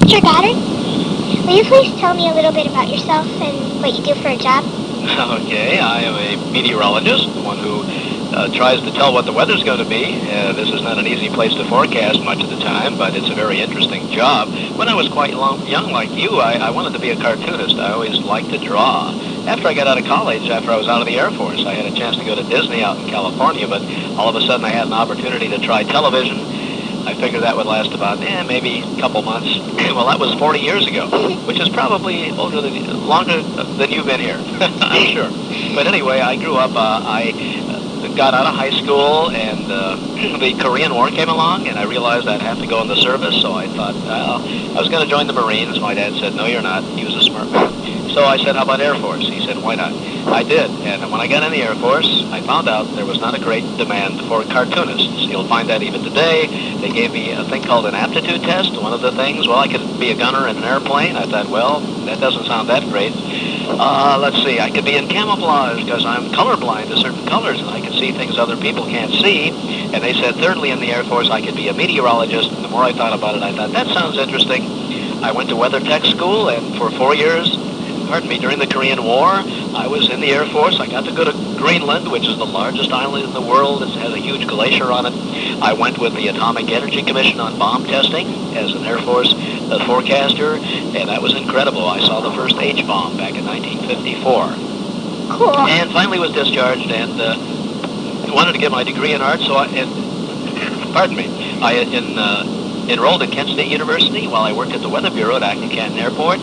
Mr. Goddard, will you please tell me a little bit about yourself and what you do for a job? Okay, I am a meteorologist, one who tries to tell what the weather's going to be. This is not an easy place to forecast much of the time, but it's a very interesting job. When I was quite young like you, I wanted to be a cartoonist. I always liked to draw. After I got out of college, after I was out of the Air Force, I had a chance to go to Disney out in California, but all of a sudden I had an opportunity to try television. I figured that would last about, maybe a couple months. Well, that was 40 years ago, which is probably longer than you've been here, I'm sure. But anyway, I grew up, I got out of high school, and the Korean War came along, and I realized I'd have to go in the service, so I thought, well, I was going to join the Marines. My dad said, no, you're not. He was a smart man. So I said, how about Air Force? He said, why not? I did, and when I got in the Air Force, I found out there was not a great demand for cartoonists. You'll find that even today. They gave me a thing called an aptitude test. One of the things, well, I could be a gunner in an airplane. I thought, well, that doesn't sound that great. Let's see, I could be in camouflage because I'm colorblind to certain colors, and I can see things other people can't see. And they said, thirdly, in the Air Force, I could be a meteorologist. And the more I thought about it, I thought, that sounds interesting. I went to weather tech school, and for 4 years, during the Korean War, I was in the Air Force. I got to go to Greenland, which is the largest island in the world. It has a huge glacier on it. I went with the Atomic Energy Commission on bomb testing as an Air Force forecaster, and that was incredible. I saw the first H-bomb back in 1954. Cool. And finally was discharged and wanted to get my degree in art, so I enrolled at Kent State University while I worked at the Weather Bureau at Acton Canton Airport.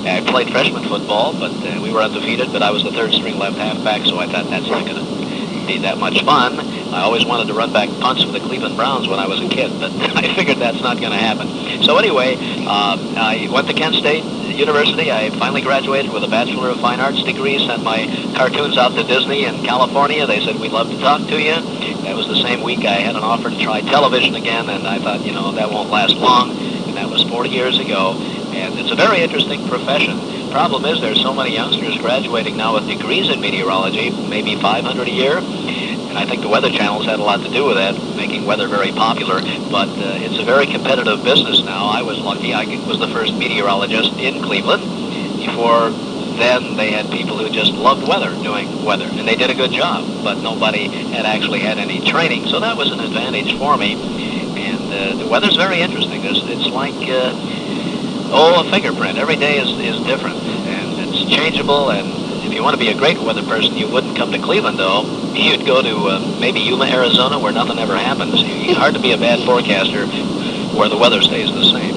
I played freshman football, but we were undefeated, but I was the third-string left halfback, so I thought that's not going to be that much fun. I always wanted to run back punts for the Cleveland Browns when I was a kid, but I figured that's not going to happen. So anyway, I went to Kent State University. I finally graduated with a Bachelor of Fine Arts degree, sent my cartoons out to Disney in California. They said, we'd love to talk to you. That was the same week I had an offer to try television again, and I thought, that won't last long, and that was 40 years ago. And it's a very interesting profession. Problem is there's so many youngsters graduating now with degrees in meteorology, maybe 500 a year. And I think the Weather Channel's had a lot to do with that, making weather very popular. But it's a very competitive business now. I was lucky. I was the first meteorologist in Cleveland. Before then, they had people who just loved weather, doing weather. And they did a good job, but nobody had actually had any training. So that was an advantage for me. And the weather's very interesting. It's like... a fingerprint. Every day is different, and it's changeable, and if you want to be a great weather person, you wouldn't come to Cleveland, though. You'd go to maybe Yuma, Arizona, where nothing ever happens. It's hard to be a bad forecaster where the weather stays the same.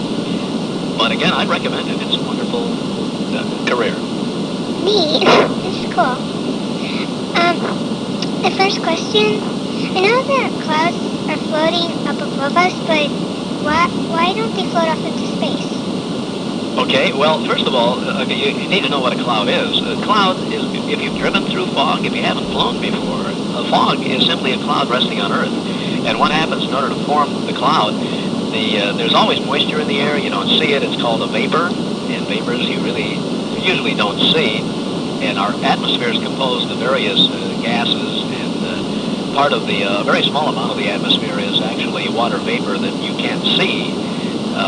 But again, I'd recommend it. It's a wonderful career. Neat. This is cool. The first question, I know that clouds are floating up above us, but why don't they float off into space? Okay, well, first of all, you need to know what a cloud is. A cloud is, if you've driven through fog, if you haven't flown before, a fog is simply a cloud resting on Earth. And what happens in order to form the cloud, there's always moisture in the air. You don't see it. It's called a vapor. And vapors you usually don't see. And our atmosphere is composed of various gases. And part of a very small amount of the atmosphere is actually water vapor that you can't see.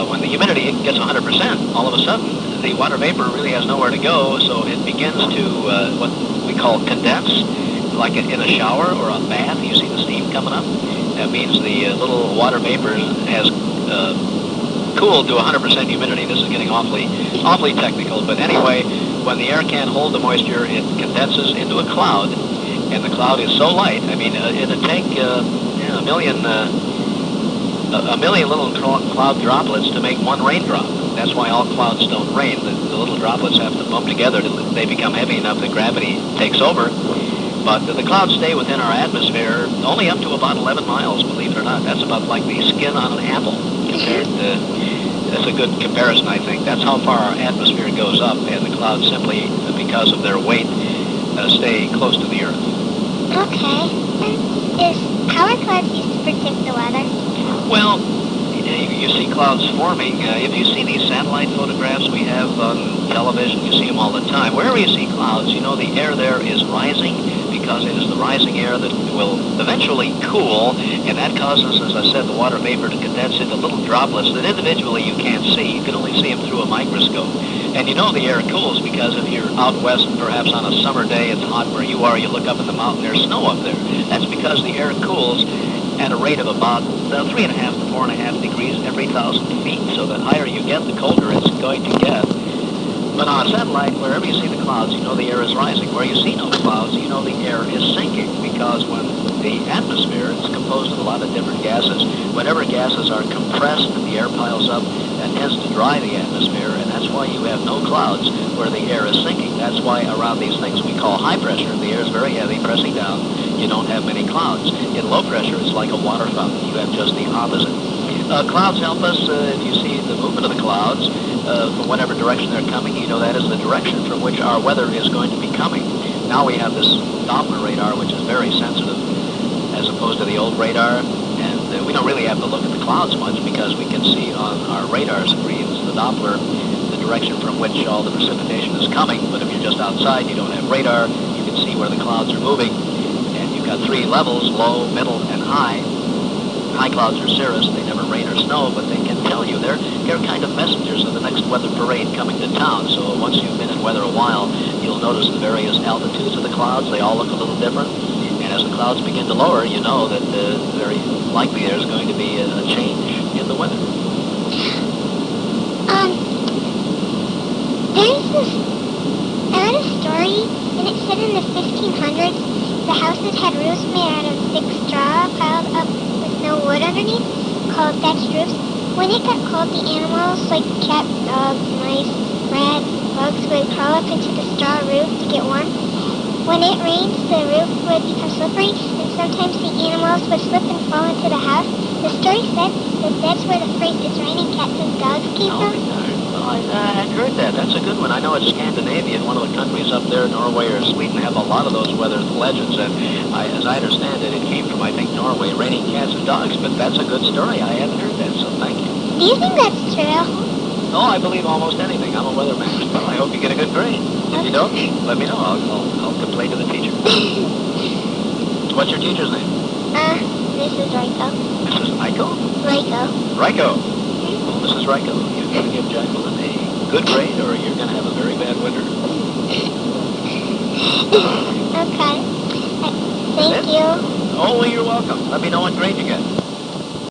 When the humidity gets 100%, all of a sudden, the water vapor really has nowhere to go, so it begins to what we call condense, like in a shower or a bath. You see the steam coming up? That means the little water vapor has cooled to 100% humidity. This is getting awfully technical, but anyway, when the air can't hold the moisture, it condenses into a cloud, and the cloud is so light, I mean, it'd take a million little cloud droplets to make one raindrop. That's why all clouds don't rain. The little droplets have to bump together till they become heavy enough that gravity takes over. But the clouds stay within our atmosphere only up to about 11 miles, believe it or not. That's about like the skin on an apple. That's a good comparison, I think. That's how far our atmosphere goes up, and the clouds simply, because of their weight, stay close to the Earth. Okay. How are clouds used to predict the weather? Well, you see clouds forming. If you see these satellite photographs we have on television, you see them all the time. Wherever you see clouds, the air there is rising because it is the rising air that will eventually cool, and that causes, as I said, the water vapor to condense into little droplets that individually you can't see. You can only see them through a microscope. And you know the air cools because if you're out west, perhaps on a summer day, it's hot where you are, you look up in the mountain, there's snow up there. That's because the air cools at a rate of about 3.5 to 4.5 degrees every 1,000 feet. So the higher you get, the colder it's going to get. But on a satellite, wherever you see the clouds, you know the air is rising. Where you see no clouds, you know the air is sinking, because when the atmosphere is composed of a lot of different gases, whenever gases are compressed, the air piles up and tends to dry the atmosphere, and that's why you have no clouds where the air is sinking. That's why around these things we call high pressure, the air is very heavy, pressing down, you don't have many clouds. In low pressure, it's like a water fountain. You have just the opposite. Clouds help us, if you see the movement of the clouds, from whatever direction they're coming, you know that is the direction from which our weather is going to be coming. Now we have this Doppler radar, which is very sensitive, as opposed to the old radar, and we don't really have to look at the clouds much because we can see on our radar screens, the Doppler, the direction from which all the precipitation is coming. But if you're just outside, you don't have radar, you can see where the clouds are moving, and you've got three levels, low, middle, and high. High clouds are cirrus, they never rain or snow, but they can tell you. They're kind of messengers of the next weather parade coming to town. So once you've been in weather a while, you'll notice the various altitudes of the clouds. They all look a little different. And as the clouds begin to lower, you know that very likely there's going to be a change in the weather. There's this, I read a story, and it said in the 1500s, the houses had roofs made out of thick straw piled up with no wood underneath, called thatched roofs. When it got cold, the animals, like cats, dogs, mice, rats, bugs, would crawl up into the straw roof to get warm. When it rained, the roof would become slippery, and sometimes the animals would slip and fall into the house. The story said that that's where the phrase, "it's raining cats and dogs," came from. I had heard that. That's a good one. I know it's Scandinavia, one of the countries up there, Norway or Sweden, have a lot of those weather legends. And as I understand it, it came from, I think, Norway, raining cats and dogs. But that's a good story. I hadn't heard that, so thank you. Do you think that's true? Oh, I believe almost anything. I'm a weatherman. Well, I hope you get a good grade. If you don't, let me know. I'll complain to the teacher. What's your teacher's name? Mrs. Ryko. Mrs. Iko? Ryko. Ryko. Well, Mrs. Ryko, you're going to give Jacqueline a good grade, or you're going to have a very bad winter. Okay. Thank you. Oh, well, you're welcome. Let me know what grade you get.